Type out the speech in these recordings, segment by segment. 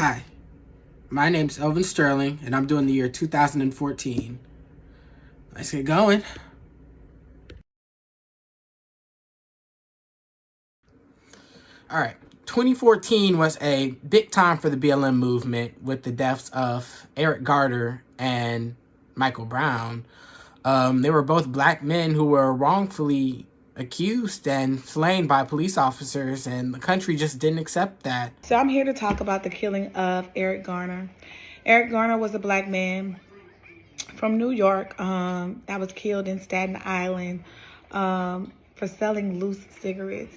Hi, my name's Elvin Sterling, and I'm doing the year 2014. Let's get going. All right, 2014 was a big time for the BLM movement with the deaths of Eric Garner and Michael Brown. They were both black men who were wrongfully accused and slain by police officers, and the country just didn't accept that. So I'm here to talk about the killing of Eric Garner. Eric Garner was a black man from New York that was killed in Staten Island for selling loose cigarettes.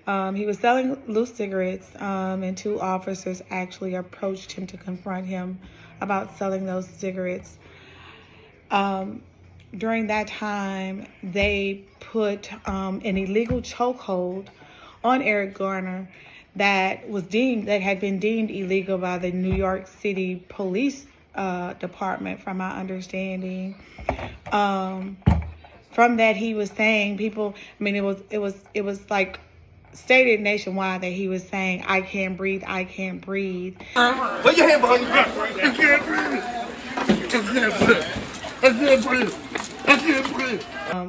He was selling loose cigarettes, and two officers actually approached him to confront him about selling those cigarettes. During that time, they put an illegal chokehold on Eric Garner that had been deemed illegal by the New York City Police Department, from my understanding. From that, he was saying it was like stated nationwide that he was saying, "I can't breathe, I can't breathe." Put your hand behind your back. I can't breathe. I can't breathe. I can't breathe. I can't breathe.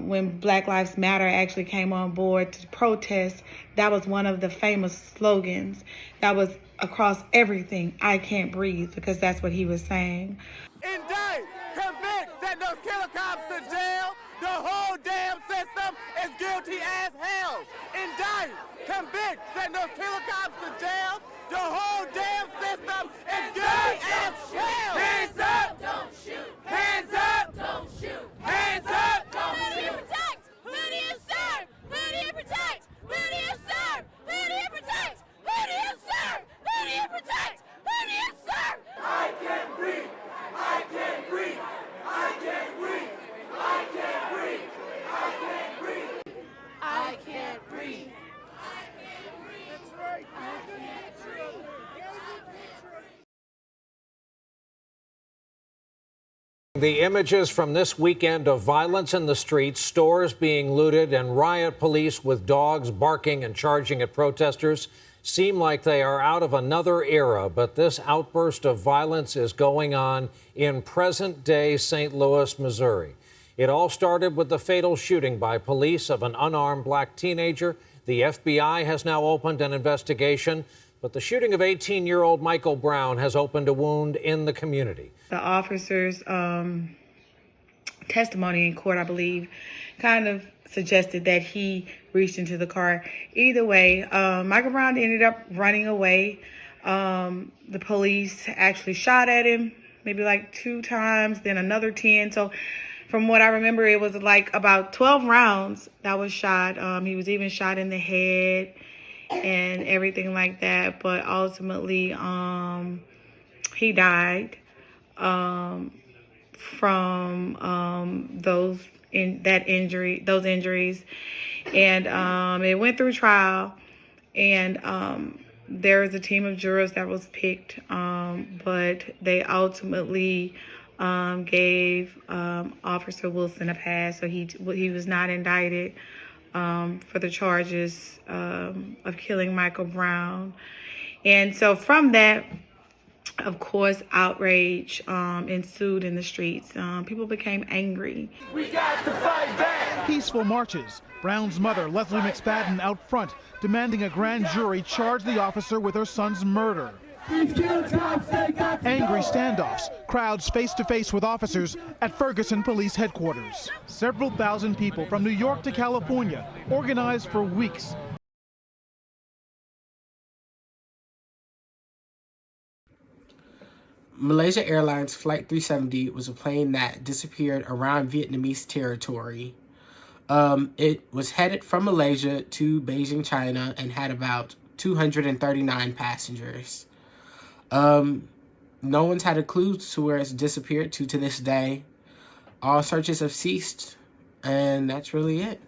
When Black Lives Matter actually came on board to protest, that was one of the famous slogans that was across everything. I can't breathe, because that's what he was saying. Indict, convict, send those killer cops to jail. The whole damn system is guilty as hell. Indict, convict, send those killer cops to jail. The whole damn system is guilty as hell. Hands up! Don't shoot! Hands up! Don't shoot! Hands up! Don't shoot! Who do you protect? Who do you serve? Who do you protect? Who do you serve? Who do you protect? Who do you serve? Who do you protect? Who do you serve? I can't breathe! I can't breathe! I can't breathe! I can't breathe! I can't breathe! I can't breathe! I can't breathe! That's right! I can't breathe! The images from this weekend of violence in the streets, stores being looted, and riot police with dogs barking and charging at protesters seem like they are out of another era. But this outburst of violence is going on in present-day St. Louis, Missouri. It all started with the fatal shooting by police of an unarmed black teenager. The FBI has now opened an investigation, but the shooting of 18-year-old Michael Brown has opened a wound in the community. The officer's testimony in court, I believe, kind of suggested that he reached into the car. Either way, Michael Brown ended up running away. The police actually shot at him maybe like 2 times, then another 10. So from what I remember, it was like about 12 rounds that was shot. He was even shot in the head and everything like that. But ultimately, he died from those injuries, and it went through trial, and there was a team of jurors that was picked, but they ultimately gave Officer Wilson a pass, so he was not indicted for the charges of killing Michael Brown. And so from that, of course, outrage ensued in the streets. People became angry. We got to fight back! Peaceful marches. Brown's mother, Leslie McSpadden, out front, demanding a grand jury charge the officer with her son's murder. Angry standoffs, crowds face-to-face with officers at Ferguson Police Headquarters. Several thousand people from New York to California organized for weeks. Malaysia Airlines Flight 370 was a plane that disappeared around Vietnamese territory. It was headed from Malaysia to Beijing, China, and had about 239 passengers. No one's had a clue to where it's disappeared to this day. All searches have ceased, and that's really it.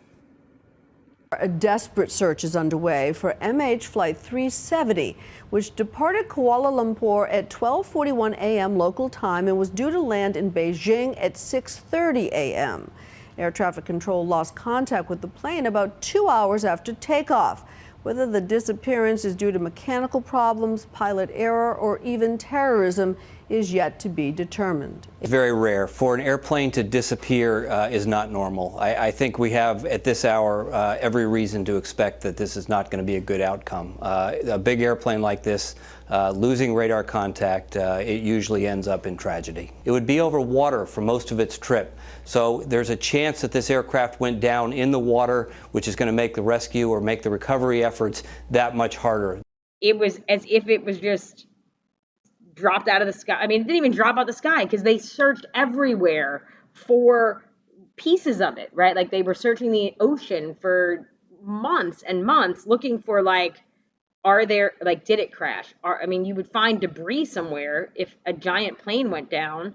A desperate search is underway for MH Flight 370, which departed Kuala Lumpur at 12:41 a.m. local time and was due to land in Beijing at 6:30 a.m. Air traffic control lost contact with the plane about 2 hours after takeoff. Whether the disappearance is due to mechanical problems, pilot error, or even terrorism is yet to be determined. It's very rare. For an airplane to disappear is not normal. I think we have, at this hour, every reason to expect that this is not going to be a good outcome. A big airplane like this, losing radar contact, it usually ends up in tragedy. It would be over water for most of its trip. So there's a chance that this aircraft went down in the water, which is going to make the rescue or make the recovery efforts that much harder. It was as if it was just dropped out of the sky. I mean, it didn't even drop out of the sky because they searched everywhere for pieces of it, right? Like they were searching the ocean for months and months looking for are there, did it crash? I mean, you would find debris somewhere. If a giant plane went down,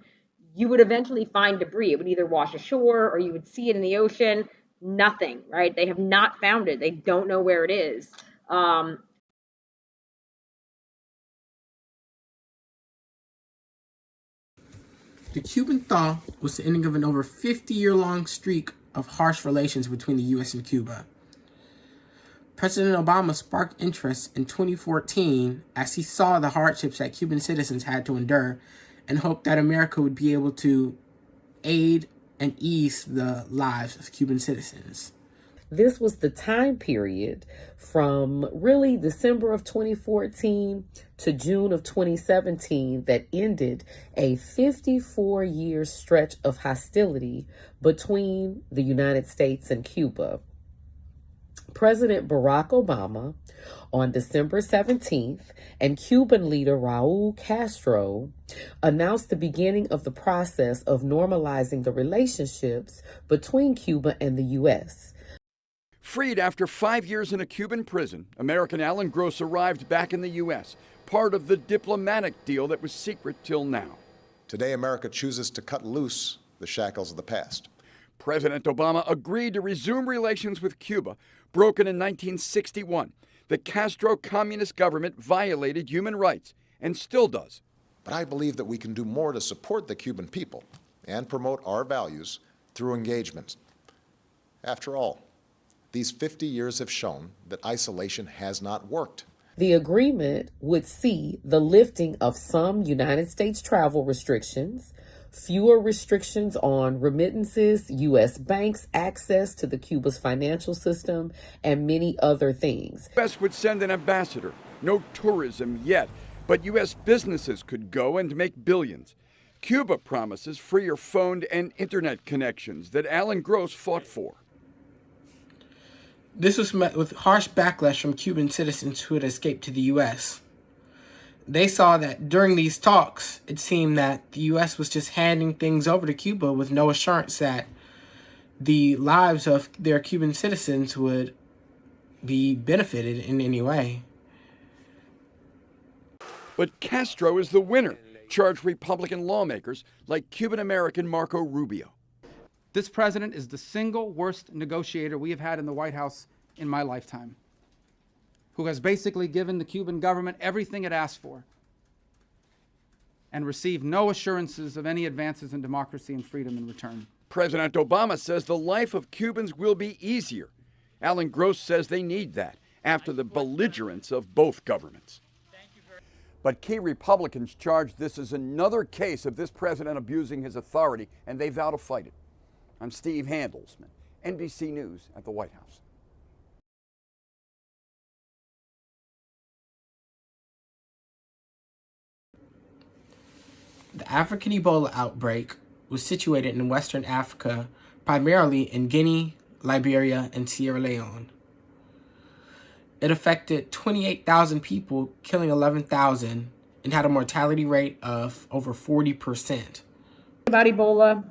you would eventually find debris. It would either wash ashore or you would see it in the ocean. Nothing, right? They have not found it. They don't know where it is. The Cuban thaw was the ending of an over 50-year-long streak of harsh relations between the U.S. and Cuba. President Obama sparked interest in 2014 as he saw the hardships that Cuban citizens had to endure and hoped that America would be able to aid and ease the lives of Cuban citizens. This was the time period from really December of 2014 to June of 2017 that ended a 54-year stretch of hostility between the United States and Cuba. President Barack Obama on December 17th and Cuban leader Raul Castro announced the beginning of the process of normalizing the relationships between Cuba and the U.S. Freed after 5 years in a Cuban prison, American Alan Gross arrived back in the U.S., part of the diplomatic deal that was secret till now. Today, America chooses to cut loose the shackles of the past. President Obama agreed to resume relations with Cuba, broken in 1961. The Castro communist government violated human rights and still does. But I believe that we can do more to support the Cuban people and promote our values through engagement. After all, these 50 years have shown that isolation has not worked. The agreement would see the lifting of some United States travel restrictions, fewer restrictions on remittances, U.S. banks, access to the Cuba's financial system, and many other things. The U.S. would send an ambassador. No tourism yet, but U.S. businesses could go and make billions. Cuba promises freer phone and internet connections that Alan Gross fought for. This was met with harsh backlash from Cuban citizens who had escaped to the U.S. They saw that during these talks, it seemed that the U.S. was just handing things over to Cuba with no assurance that the lives of their Cuban citizens would be benefited in any way. But Castro is the winner, charged Republican lawmakers like Cuban-American Marco Rubio. This president is the single worst negotiator we have had in the White House in my lifetime, who has basically given the Cuban government everything it asked for and received no assurances of any advances in democracy and freedom in return. President Obama says the life of Cubans will be easier. Alan Gross says they need that after the belligerence of both governments. But key Republicans charge this as another case of this president abusing his authority, and they vow to fight it. I'm Steve Handelsman, NBC News at the White House. The African Ebola outbreak was situated in Western Africa, primarily in Guinea, Liberia, and Sierra Leone. It affected 28,000 people, killing 11,000, and had a mortality rate of over 40%. About Ebola,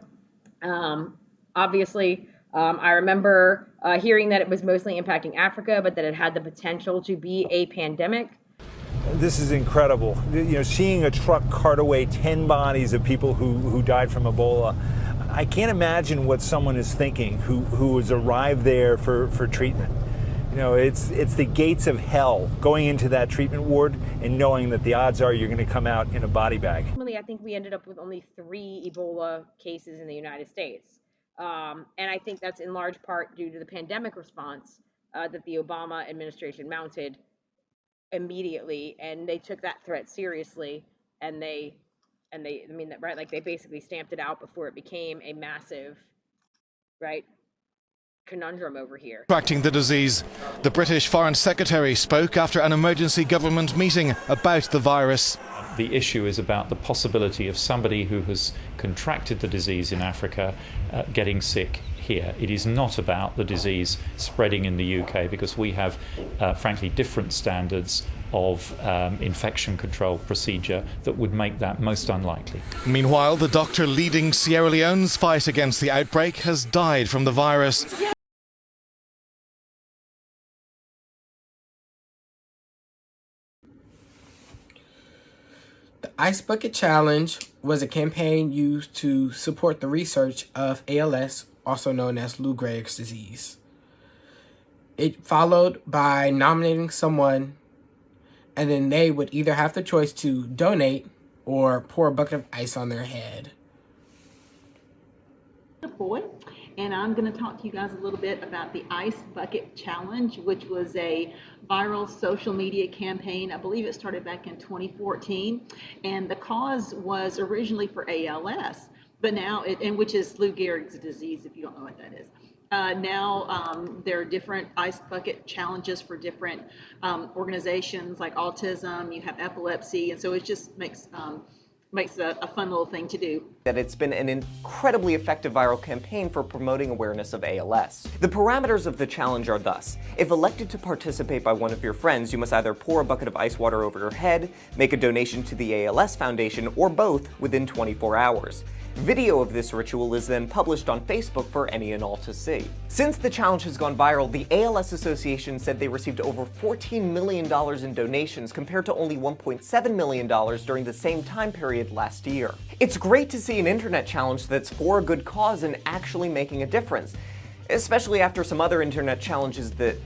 obviously, I remember hearing that it was mostly impacting Africa, but that it had the potential to be a pandemic. This is incredible. You know, seeing a truck cart away 10 bodies of people who died from Ebola, I can't imagine what someone is thinking who has arrived there for treatment. You know, it's the gates of hell, going into that treatment ward and knowing that the odds are you're going to come out in a body bag. Ultimately, I think we ended up with only 3 Ebola cases in the United States. And I think that's in large part due to the pandemic response that the Obama administration mounted immediately, and they took that threat seriously, and they, I mean, right, like they basically stamped it out before it became a massive, right, conundrum over here. Contracting the disease. The British Foreign Secretary spoke after an emergency government meeting about the virus. The issue is about the possibility of somebody who has contracted the disease in Africa getting sick here. It is not about the disease spreading in the UK, because we have, frankly, different standards of infection control procedure that would make that most unlikely. Meanwhile, the doctor leading Sierra Leone's fight against the outbreak has died from the virus. The Ice Bucket Challenge was a campaign used to support the research of ALS, also known as Lou Gehrig's disease. It followed by nominating someone, and then they would either have the choice to donate or pour a bucket of ice on their head. Boy, and I'm going to talk to you guys a little bit about the Ice Bucket Challenge, which was a viral social media campaign. I believe it started back in 2014, and the cause was originally for ALS, but now which is Lou Gehrig's disease, if you don't know what that is. Now there are different ice bucket challenges for different organizations, like autism, you have epilepsy, and so it just makes a fun little thing to do. That it's been an incredibly effective viral campaign for promoting awareness of ALS. The parameters of the challenge are thus: if elected to participate by one of your friends, you must either pour a bucket of ice water over your head, make a donation to the ALS Foundation, or both within 24 hours. Video of this ritual is then published on Facebook for any and all to see. Since the challenge has gone viral, the ALS Association said they received over $14 million in donations compared to only $1.7 million during the same time period last year. It's great to see an internet challenge that's for a good cause and actually making a difference, especially after some other internet challenges that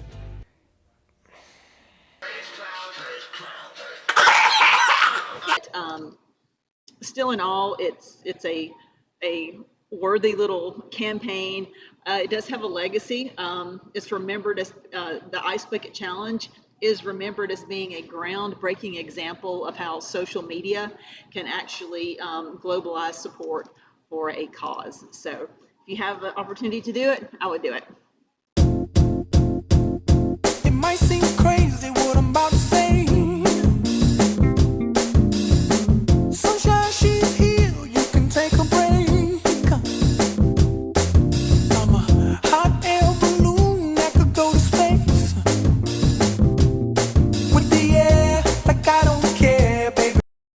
still in all, it's a worthy little campaign. It does have a legacy. It's remembered as the Ice Bucket Challenge is remembered as being a groundbreaking example of how social media can actually globalize support for a cause. So if you have the opportunity to do it, I would do it. It might seem crazy what I'm about to say.